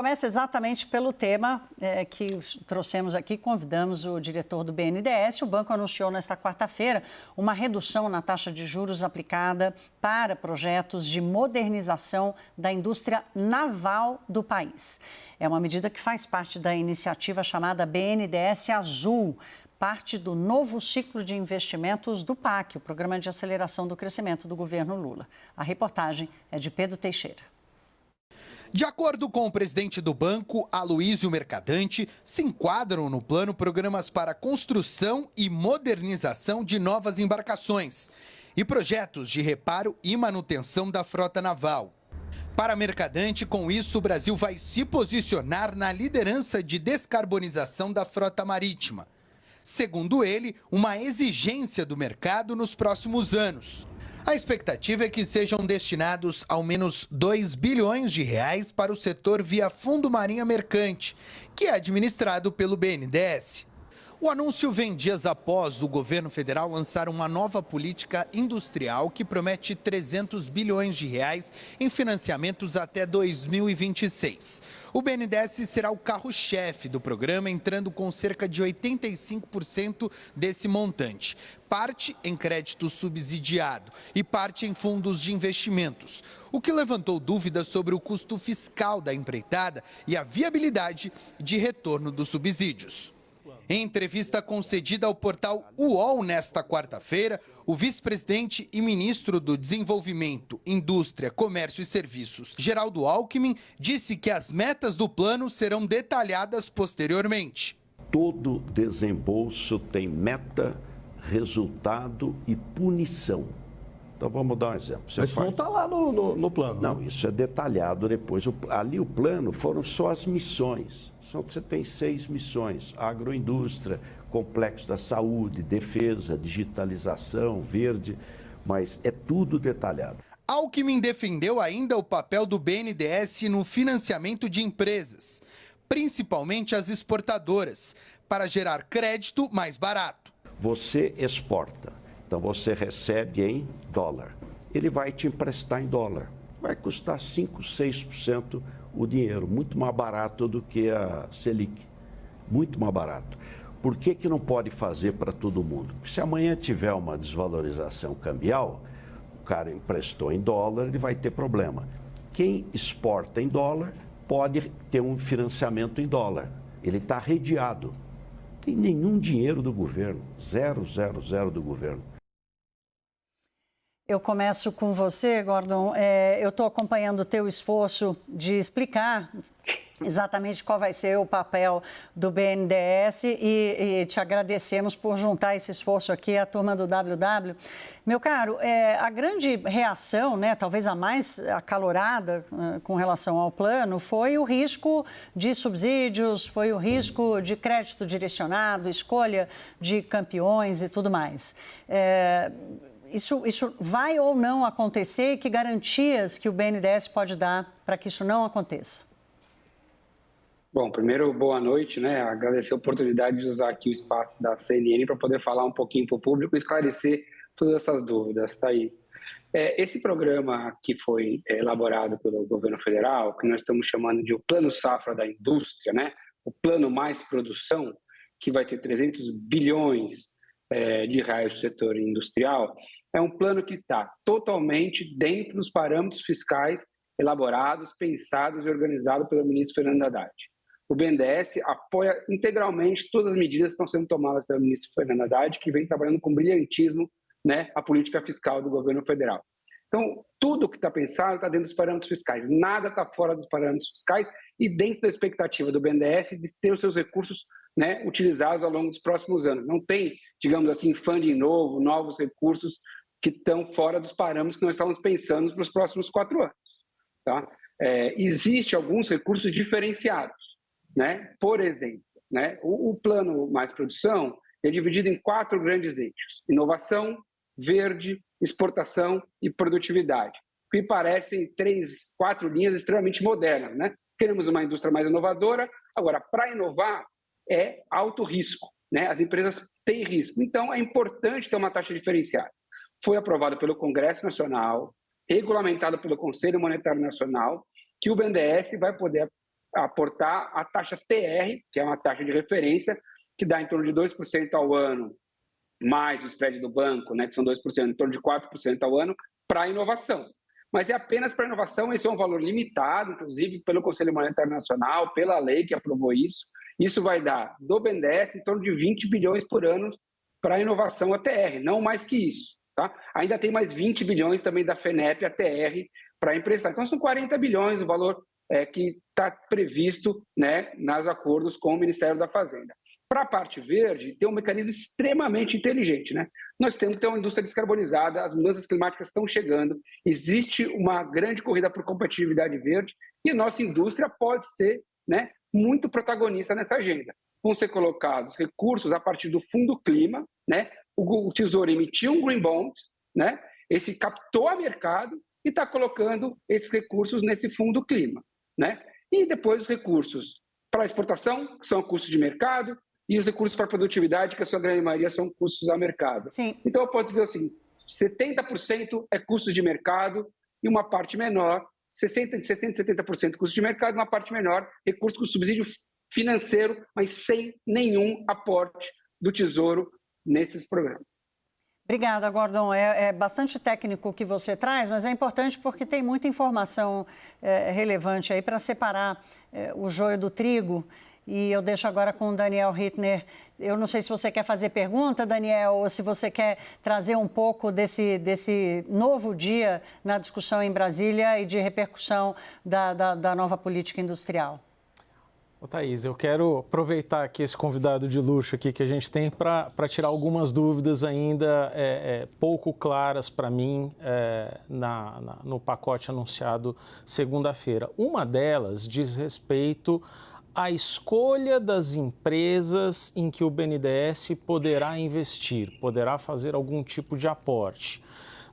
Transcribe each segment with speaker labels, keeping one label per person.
Speaker 1: Começa exatamente pelo tema que trouxemos aqui, convidamos o diretor do BNDES. O banco anunciou nesta quarta-feira uma redução na taxa de juros aplicada para projetos de modernização da indústria naval do país. É uma medida que faz parte da iniciativa chamada BNDES Azul, parte do novo ciclo de investimentos do PAC, o Programa de Aceleração do Crescimento do governo Lula. A reportagem é de Pedro Teixeira.
Speaker 2: De acordo com o presidente do banco, Aloísio Mercadante, se enquadram no plano programas para construção e modernização de novas embarcações e projetos de reparo e manutenção da frota naval. Para Mercadante, com isso, o Brasil vai se posicionar na liderança de descarbonização da frota marítima. Segundo ele, uma exigência do mercado nos próximos anos. A expectativa é que sejam destinados ao menos 2 bilhões de reais para o setor via Fundo Marinha Mercante, que é administrado pelo BNDES. O anúncio vem dias após o governo federal lançar uma nova política industrial que promete 300 bilhões de reais em financiamentos até 2026. O BNDES será o carro-chefe do programa, entrando com cerca de 85% desse montante. Parte em crédito subsidiado e parte em fundos de investimentos, o que levantou dúvidas sobre o custo fiscal da empreitada e a viabilidade de retorno dos subsídios. Em entrevista concedida ao portal UOL nesta quarta-feira, o vice-presidente e ministro do Desenvolvimento, Indústria, Comércio e Serviços, Geraldo Alckmin, disse que as metas do plano serão detalhadas posteriormente.
Speaker 3: Todo desembolso tem meta, resultado e punição. Então vamos dar um exemplo.
Speaker 4: Isso não está lá no plano.
Speaker 3: Não, isso é detalhado depois. Ali o plano foram só as missões. Você tem 6 missões: agroindústria, complexo da saúde, defesa, digitalização, verde, mas é tudo detalhado.
Speaker 2: Alckmin defendeu ainda o papel do BNDES no financiamento de empresas, principalmente as exportadoras, para gerar crédito mais barato.
Speaker 3: Você exporta, então você recebe em dólar. Ele vai te emprestar em dólar. Vai custar 5%, 6% o dinheiro, muito mais barato do que a Selic, muito mais barato. Por que não pode fazer para todo mundo? Porque se amanhã tiver uma desvalorização cambial, o cara emprestou em dólar, ele vai ter problema. Quem exporta em dólar pode ter um financiamento em dólar, ele está redeado. Não tem nenhum dinheiro do governo, zero do governo.
Speaker 1: Eu começo com você, Gordon. Eu estou acompanhando o teu esforço de explicar exatamente qual vai ser o papel do BNDES e te agradecemos por juntar esse esforço aqui à turma do WW. Meu caro, a grande reação, né, talvez a mais acalorada com relação ao plano, foi o risco de subsídios, foi o risco de crédito direcionado, escolha de campeões e tudo mais. Isso vai ou não acontecer e que garantias que o BNDES pode dar para que isso não aconteça?
Speaker 5: Bom, primeiro, boa noite, né? Agradecer a oportunidade de usar aqui o espaço da CNN para poder falar um pouquinho para o público e esclarecer todas essas dúvidas, Thaís. Esse programa que foi elaborado pelo governo federal, que nós estamos chamando de o Plano Safra da Indústria, né? O Plano Mais Produção, que vai ter 300 bilhões de reais do setor industrial, é um plano que está totalmente dentro dos parâmetros fiscais elaborados, pensados e organizados pelo ministro Fernando Haddad. O BNDES apoia integralmente todas as medidas que estão sendo tomadas pelo ministro Fernando Haddad, que vem trabalhando com brilhantismo, né, a política fiscal do governo federal. Então, tudo que está pensado está dentro dos parâmetros fiscais, nada está fora dos parâmetros fiscais e dentro da expectativa do BNDES de ter os seus recursos, né, utilizados ao longo dos próximos anos. Não tem, digamos assim, funding novo, novos recursos que estão fora dos parâmetros que nós estamos pensando para os próximos 4 anos. Tá? Existe alguns recursos diferenciados, né? Por exemplo, né, o Plano Mais Produção é dividido em 4 grandes eixos: inovação, verde, exportação e produtividade, que parecem 3, 4 linhas extremamente modernas, né? Queremos uma indústria mais inovadora. Agora, para inovar é alto risco, né? As empresas têm risco, então é importante ter uma taxa diferenciada. Foi aprovado pelo Congresso Nacional, regulamentado pelo Conselho Monetário Nacional, que o BNDES vai poder aportar a taxa TR, que é uma taxa de referência, que dá em torno de 2% ao ano, mais o spread do banco, né, que são 2%, em torno de 4% ao ano, para a inovação. Mas é apenas para a inovação, esse é um valor limitado, inclusive pelo Conselho Monetário Nacional, pela lei que aprovou isso. Isso vai dar, do BNDES, em torno de 20 bilhões por ano para a inovação ATR, não mais que isso. Tá? Ainda tem mais 20 bilhões também da FENEP ATR para emprestar. Então, são 40 bilhões o valor que está previsto, né, nos acordos com o Ministério da Fazenda. Para a parte verde, tem um mecanismo extremamente inteligente. Né? Nós temos que ter uma indústria descarbonizada, as mudanças climáticas estão chegando, existe uma grande corrida por competitividade verde e a nossa indústria pode ser, né, muito protagonista nessa agenda. Vão ser colocados recursos a partir do Fundo Clima, né? O Tesouro emitiu um Green Bond, né? Esse captou a mercado e está colocando esses recursos nesse Fundo Clima, né? E depois os recursos para exportação, que são custos de mercado, e os recursos para produtividade, que a sua grande maioria são custos a mercado.
Speaker 1: Sim.
Speaker 5: Então, eu posso dizer assim, 70% é custo de mercado e uma parte menor, 70% custo de mercado, uma parte menor, recurso com subsídio financeiro, mas sem nenhum aporte do Tesouro nesses programas.
Speaker 1: Obrigada, Gordon. É bastante técnico o que você traz, mas é importante porque tem muita informação relevante aí para separar o joio do trigo. E eu deixo agora com o Daniel Hittner. Eu não sei se você quer fazer pergunta, Daniel, ou se você quer trazer um pouco desse novo dia na discussão em Brasília e de repercussão da nova política industrial.
Speaker 6: Ô, Thaís, eu quero aproveitar aqui esse convidado de luxo aqui que a gente tem para tirar algumas dúvidas ainda pouco claras para mim no pacote anunciado segunda-feira. Uma delas diz respeito à escolha das empresas em que o BNDES poderá investir, poderá fazer algum tipo de aporte.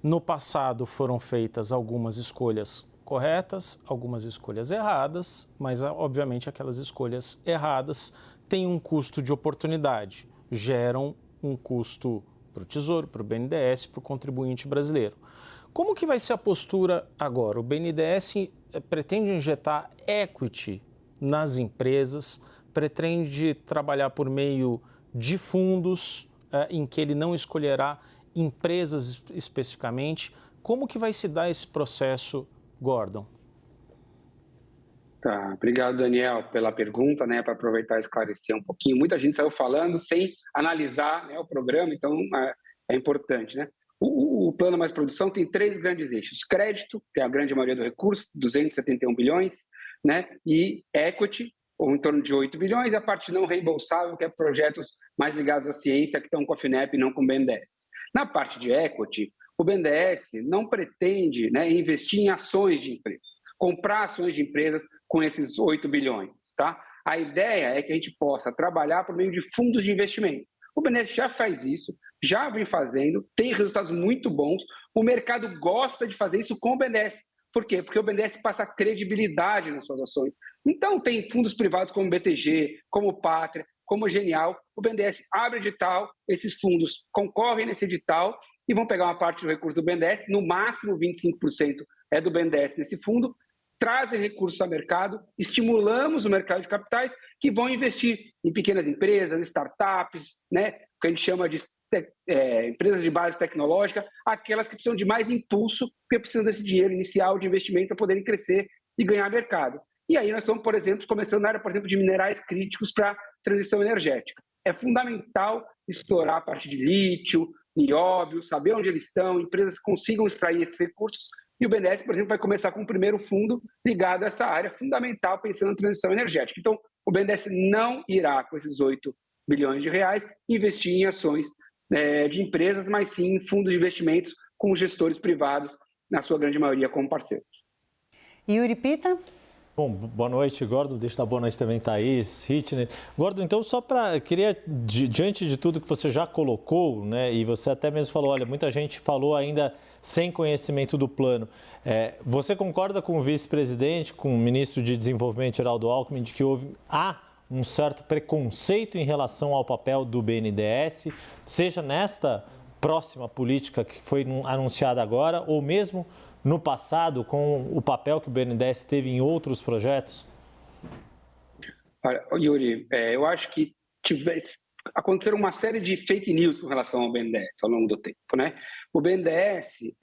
Speaker 6: No passado foram feitas algumas escolhas corretas, algumas escolhas erradas, mas obviamente aquelas escolhas erradas têm um custo de oportunidade, geram um custo para o Tesouro, para o BNDES, para o contribuinte brasileiro. Como que vai ser a postura agora? O BNDES pretende injetar equity nas empresas, pretende trabalhar por meio de fundos em que ele não escolherá empresas especificamente. Como que vai se dar esse processo, Gordon?
Speaker 5: Tá, obrigado, Daniel, pela pergunta, né, para aproveitar e esclarecer um pouquinho. Muita gente saiu falando sem analisar, né, o programa, então é importante, né? O Plano Mais Produção tem 3 grandes eixos: crédito, que é a grande maioria do recurso, 271 bilhões, né, e equity, ou em torno de 8 bilhões, e a parte não reembolsável, que é projetos mais ligados à ciência, que estão com a FINEP e não com o BNDES. Na parte de equity, o BNDES não pretende, né, investir em ações de empresas, comprar ações de empresas com esses 8 bilhões. Tá? A ideia é que a gente possa trabalhar por meio de fundos de investimento. O BNDES já faz isso, já vem fazendo, tem resultados muito bons. O mercado gosta de fazer isso com o BNDES. Por quê? Porque o BNDES passa credibilidade nas suas ações. Então, tem fundos privados como o BTG, como o Pátria, como o Genial. O BNDES abre edital, esses fundos concorrem nesse edital e vão pegar uma parte do recurso do BNDES, no máximo 25% é do BNDES nesse fundo, trazem recursos ao mercado, estimulamos o mercado de capitais que vão investir em pequenas empresas, startups, né, que a gente chama de empresas de base tecnológica, aquelas que precisam de mais impulso, porque precisam desse dinheiro inicial de investimento para poderem crescer e ganhar mercado. E aí nós estamos, por exemplo, começando na área, por exemplo, de minerais críticos para transição energética. É fundamental explorar a parte de lítio, nióbio, saber onde eles estão, empresas que consigam extrair esses recursos. E o BNDES, por exemplo, vai começar com o primeiro fundo ligado a essa área fundamental, pensando em transição energética. Então, o BNDES não irá, com esses 8 bilhões de reais, investir em ações de empresas, mas sim em fundos de investimentos com gestores privados, na sua grande maioria como parceiros.
Speaker 1: Yuri Pita?
Speaker 7: Bom, boa noite, Gordon. Deixa eu dar boa noite também, Thaís, Hittner. Gordon, então, queria, diante de tudo que você já colocou, né, e você até mesmo falou, olha, muita gente falou ainda sem conhecimento do plano. Você concorda com o vice-presidente, com o ministro de Desenvolvimento, Geraldo Alckmin, de que há um certo preconceito em relação ao papel do BNDES, seja nesta próxima política que foi anunciada agora, ou mesmo no passado, com o papel que o BNDES teve em outros projetos?
Speaker 5: Olha, Yuri, eu acho que aconteceram uma série de fake news com relação ao BNDES ao longo do tempo, né? O BNDES,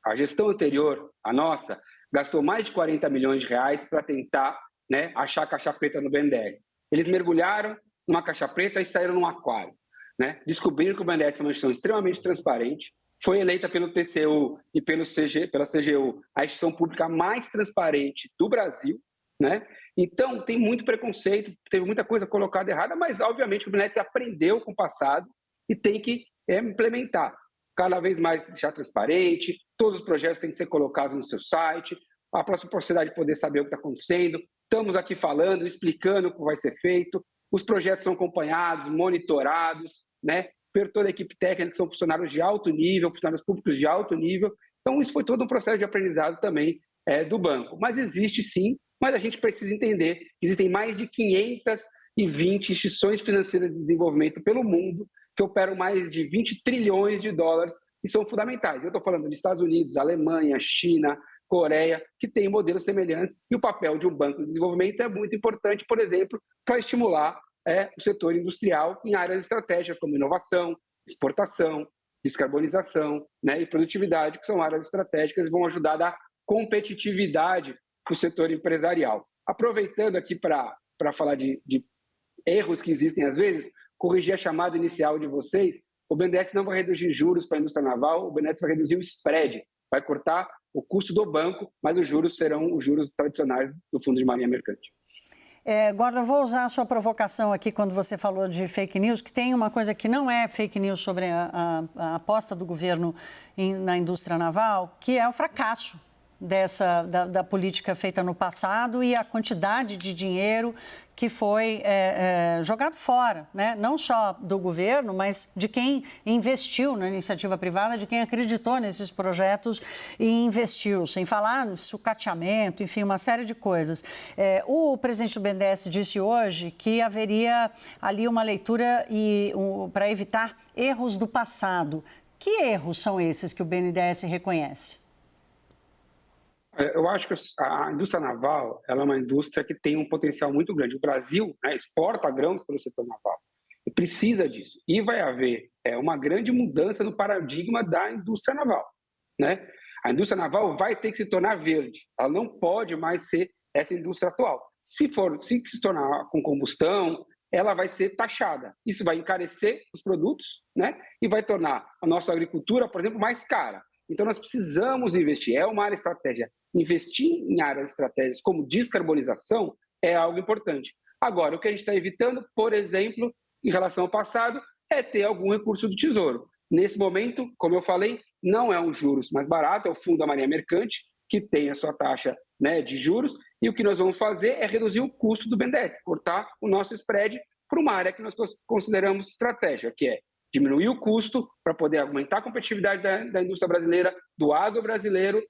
Speaker 5: a gestão anterior, a nossa, gastou mais de 40 milhões de reais para tentar, né, achar caixa preta no BNDES. Eles mergulharam numa caixa preta e saíram num aquário, né? Descobriram que o BNDES é uma instituição extremamente transparente, foi eleita pelo TCU e pela CGU a instituição pública mais transparente do Brasil, né? Então, tem muito preconceito, teve muita coisa colocada errada, mas, obviamente, o BNDES aprendeu com o passado e tem que implementar. Cada vez mais deixar transparente, todos os projetos têm que ser colocados no seu site, a próxima sociedade poder saber o que está acontecendo. Estamos aqui falando, explicando o que vai ser feito, os projetos são acompanhados, monitorados, né? Per toda a equipe técnica, que são funcionários de alto nível, funcionários públicos de alto nível. Então, isso foi todo um processo de aprendizado também do banco. Mas existe sim, mas a gente precisa entender que existem mais de 520 instituições financeiras de desenvolvimento pelo mundo que operam mais de 20 trilhões de dólares e são fundamentais. Eu estou falando de Estados Unidos, Alemanha, China, Coreia, que têm modelos semelhantes, e o papel de um banco de desenvolvimento é muito importante, por exemplo, para estimular o setor industrial em áreas estratégicas como inovação, exportação, descarbonização, né, e produtividade, que são áreas estratégicas e vão ajudar a dar competitividade para o setor empresarial. Aproveitando aqui para falar de erros que existem às vezes, corrigir a chamada inicial de vocês, o BNDES não vai reduzir juros para a indústria naval, o BNDES vai reduzir o spread, vai cortar o custo do banco, mas os juros serão os juros tradicionais do Fundo de Marinha Mercante.
Speaker 1: Gordon, eu vou usar a sua provocação aqui quando você falou de fake news, que tem uma coisa que não é fake news sobre a aposta do governo na indústria naval, que é o fracasso da política feita no passado e a quantidade de dinheiro que foi jogado fora, né? Não só do governo, mas de quem investiu na iniciativa privada, de quem acreditou nesses projetos e investiu, sem falar no sucateamento, enfim, uma série de coisas. O presidente do BNDES disse hoje que haveria ali uma leitura para evitar erros do passado. Que erros são esses que o BNDES reconhece?
Speaker 5: Eu acho que a indústria naval ela é uma indústria que tem um potencial muito grande. O Brasil, né, exporta grãos pelo setor naval e precisa disso. E vai haver uma grande mudança no paradigma da indústria naval, né? A indústria naval vai ter que se tornar verde. Ela não pode mais ser essa indústria atual. Se se tornar com combustão, ela vai ser taxada. Isso vai encarecer os produtos, né? E vai tornar a nossa agricultura, por exemplo, mais cara. Então, nós precisamos investir. É uma área estratégica. Investir em áreas estratégicas como descarbonização é algo importante. Agora, o que a gente está evitando, por exemplo, em relação ao passado, é ter algum recurso do Tesouro. Nesse momento, como eu falei, não é um juros mais barato, é o Fundo da Marinha Mercante, que tem a sua taxa, né, de juros, e o que nós vamos fazer é reduzir o custo do BNDES, cortar o nosso spread para uma área que nós consideramos estratégica, que é diminuir o custo para poder aumentar a competitividade da indústria brasileira, do agro brasileiro,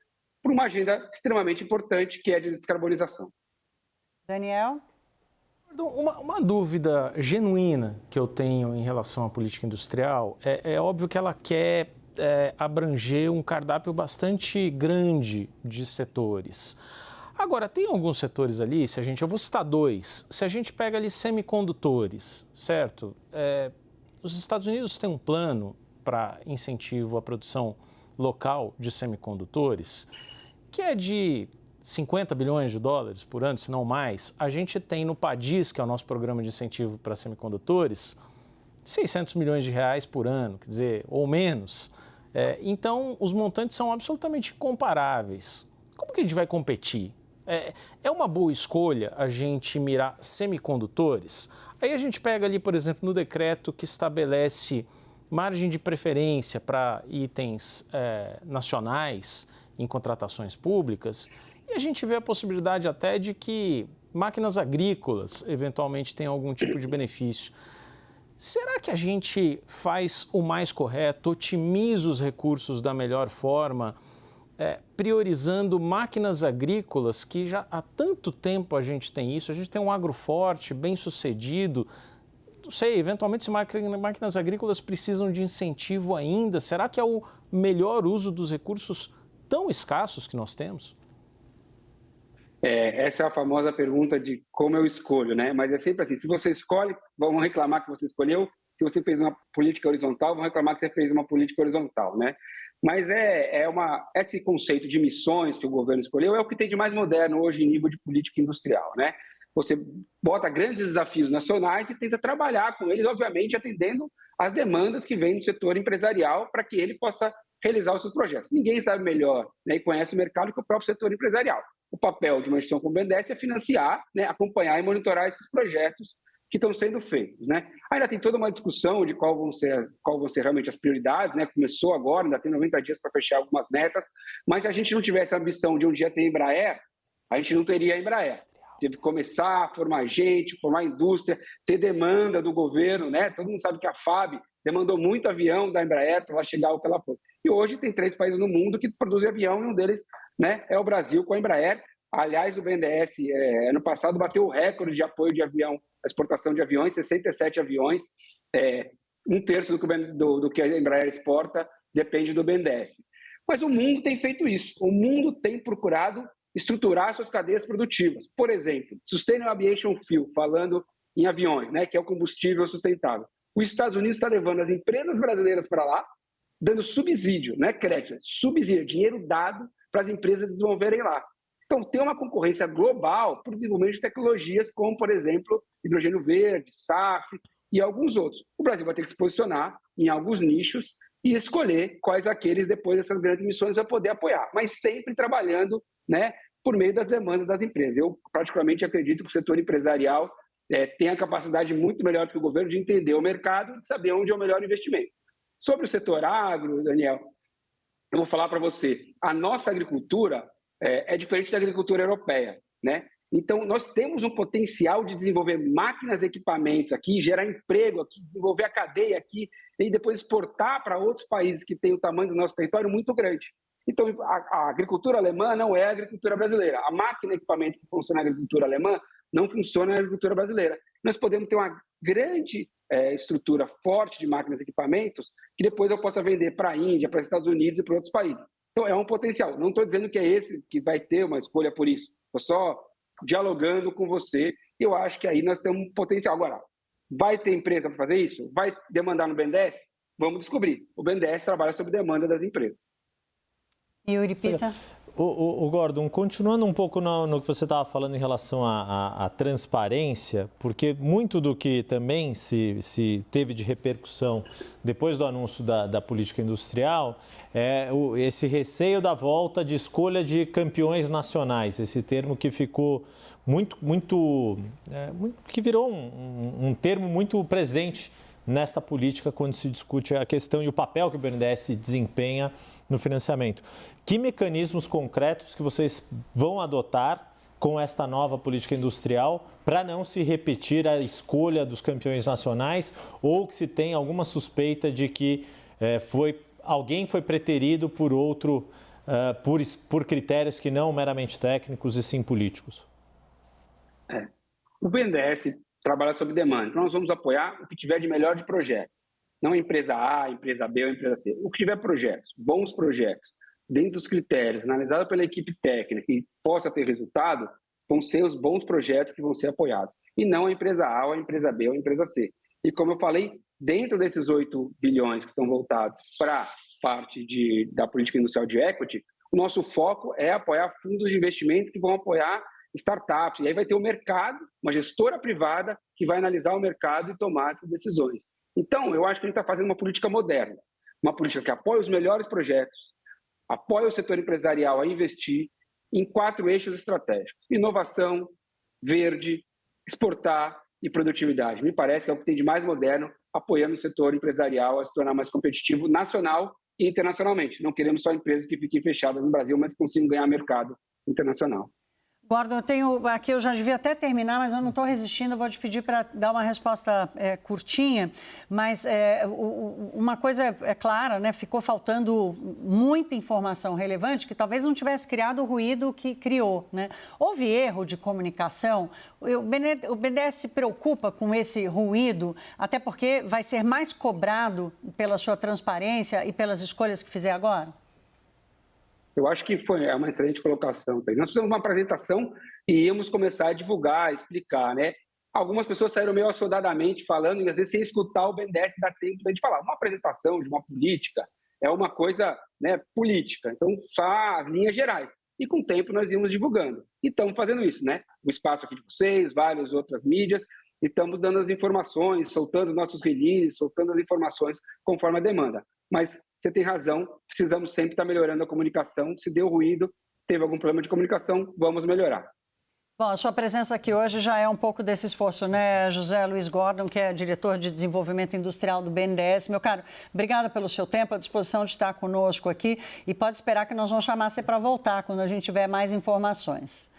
Speaker 5: por uma agenda extremamente importante, que é a de descarbonização.
Speaker 1: Daniel?
Speaker 6: Uma dúvida genuína que eu tenho em relação à política industrial, é óbvio que ela quer abranger um cardápio bastante grande de setores. Agora, tem alguns setores ali, eu vou citar dois, se a gente pega ali semicondutores, certo? Os Estados Unidos têm um plano para incentivo à produção local de semicondutores, que é de 50 bilhões de dólares por ano, se não mais. A gente tem no PADIS, que é o nosso programa de incentivo para semicondutores, 600 milhões de reais por ano, quer dizer, ou menos. Então, os montantes são absolutamente incomparáveis. Como que a gente vai competir? É uma boa escolha a gente mirar semicondutores? Aí a gente pega ali, por exemplo, no decreto que estabelece margem de preferência para itens nacionais em contratações públicas, e a gente vê a possibilidade até de que máquinas agrícolas eventualmente tenham algum tipo de benefício. Será que a gente faz o mais correto, otimiza os recursos da melhor forma, priorizando máquinas agrícolas, que já há tanto tempo a gente tem isso, a gente tem um agro forte, bem sucedido, não sei, eventualmente se máquinas agrícolas precisam de incentivo ainda, será que é o melhor uso dos recursos tão escassos que nós temos?
Speaker 5: Essa é a famosa pergunta de como eu escolho, né? Mas é sempre assim, se você escolhe, vão reclamar que você escolheu. Se você fez uma política horizontal, vão reclamar que você fez uma política horizontal, né? Mas esse conceito de missões que o governo escolheu é o que tem de mais moderno hoje em nível de política industrial, né? Você bota grandes desafios nacionais e tenta trabalhar com eles, obviamente, atendendo às demandas que vêm do setor empresarial para que ele possa realizar os seus projetos. Ninguém sabe melhor, né, e conhece o mercado que o próprio setor empresarial. O papel de uma instituição como o BNDES é financiar, né, acompanhar e monitorar esses projetos que estão sendo feitos, né? Ainda tem toda uma discussão de qual vão ser realmente as prioridades, né? Começou agora, ainda tem 90 dias para fechar algumas metas, mas se a gente não tivesse a ambição de um dia ter Embraer, a gente não teria a Embraer. Teve que começar a formar gente, formar indústria, ter demanda do governo, né? Todo mundo sabe que a FAB demandou muito avião da Embraer para ela chegar ao que ela foi. E hoje tem 3 países no mundo que produzem avião, e um deles, né, é o Brasil com a Embraer. Aliás, o BNDES, ano passado, bateu o recorde de apoio de avião, exportação de aviões, 67 aviões, 1/3 do que a Embraer exporta depende do BNDES. Mas o mundo tem feito isso, o mundo tem procurado estruturar suas cadeias produtivas. Por exemplo, Sustainable Aviation Fuel, falando em aviões, né, que é o combustível sustentável. Os Estados Unidos está levando as empresas brasileiras para lá, dando subsídio, não é crédito, subsídio, dinheiro dado para as empresas desenvolverem lá. Então, tem uma concorrência global para o desenvolvimento de tecnologias como, por exemplo, hidrogênio verde, SAF e alguns outros. O Brasil vai ter que se posicionar em alguns nichos e escolher quais aqueles, depois dessas grandes missões, vai poder apoiar, mas sempre trabalhando, né, por meio das demandas das empresas. Eu, particularmente, acredito que o setor empresarial tem a capacidade muito melhor do que o governo de entender o mercado e de saber onde é o melhor investimento. Sobre o setor agro, Daniel, eu vou falar para você, a nossa agricultura é diferente da agricultura europeia, né? Então, nós temos um potencial de desenvolver máquinas, equipamentos aqui, gerar emprego aqui, desenvolver a cadeia aqui e depois exportar para outros países que têm o tamanho do nosso território muito grande. Então, a agricultura alemã não é a agricultura brasileira. A máquina e equipamento que funciona na agricultura alemã não funciona na agricultura brasileira. Nós podemos ter uma grande estrutura forte de máquinas e equipamentos que depois eu possa vender para a Índia, para os Estados Unidos e para outros países. Então, é um potencial. Não estou dizendo que é esse que vai ter uma escolha por isso. Estou só dialogando com você. Eu acho que aí nós temos um potencial. Agora, vai ter empresa para fazer isso? Vai demandar no BNDES? Vamos descobrir. O BNDES trabalha sob demanda das empresas.
Speaker 1: Yuri Pita.
Speaker 7: O Gordon, continuando um pouco no que você estava falando em relação à transparência, porque muito do que também se teve de repercussão depois do anúncio da política industrial é esse receio da volta de escolha de campeões nacionais, esse termo que ficou que virou um termo muito presente nessa política quando se discute a questão e o papel que o BNDES desempenha no financiamento. Que mecanismos concretos que vocês vão adotar com esta nova política industrial para não se repetir a escolha dos campeões nacionais ou que se tenha alguma suspeita de que alguém foi preterido por outro, por critérios que não meramente técnicos e sim políticos?
Speaker 5: O BNDES trabalha sob demanda. Então, nós vamos apoiar o que tiver de melhor de projeto. Não a empresa A, a empresa B ou a empresa C. O que tiver projetos, bons projetos, dentro dos critérios, analisado pela equipe técnica e possa ter resultado, vão ser os bons projetos que vão ser apoiados. E não a empresa A, ou a empresa B ou a empresa C. E como eu falei, dentro desses 8 bilhões que estão voltados para parte da política industrial de equity, o nosso foco é apoiar fundos de investimento que vão apoiar startups. E aí vai ter o mercado, uma gestora privada que vai analisar o mercado e tomar essas decisões. Então, eu acho que a gente está fazendo uma política moderna, uma política que apoia os melhores projetos, apoia o setor empresarial a investir em 4 eixos estratégicos: inovação, verde, exportar e produtividade. Me parece é o que tem de mais moderno, apoiando o setor empresarial a se tornar mais competitivo nacional e internacionalmente. Não queremos só empresas que fiquem fechadas no Brasil, mas que consigam ganhar mercado internacional.
Speaker 1: Gordon, eu já devia até terminar, mas eu não estou resistindo, eu vou te pedir para dar uma resposta curtinha, mas uma coisa é clara, né? Ficou faltando muita informação relevante que talvez não tivesse criado o ruído que criou, né? Houve erro de comunicação, o BNDES se preocupa com esse ruído, até porque vai ser mais cobrado pela sua transparência e pelas escolhas que fizer agora?
Speaker 5: Eu acho que é uma excelente colocação. Nós fizemos uma apresentação e íamos começar a divulgar, explicar, né? Algumas pessoas saíram meio assodadamente falando, e às vezes sem escutar o BNDES dá tempo de falar. Uma apresentação de uma política é uma coisa, né, política, então só as linhas gerais. E com o tempo nós íamos divulgando. E estamos fazendo isso, né? O espaço aqui de vocês, várias outras mídias, e estamos dando as informações, soltando nossos releases, soltando as informações conforme a demanda. Mas você tem razão, precisamos sempre estar melhorando a comunicação. Se deu ruído, teve algum problema de comunicação, vamos melhorar.
Speaker 1: Bom, a sua presença aqui hoje já é um pouco desse esforço, né, José Luiz Gordon, que é diretor de desenvolvimento industrial do BNDES. Meu caro, obrigada pelo seu tempo, à disposição de estar conosco aqui, e pode esperar que nós vamos chamar você para voltar quando a gente tiver mais informações.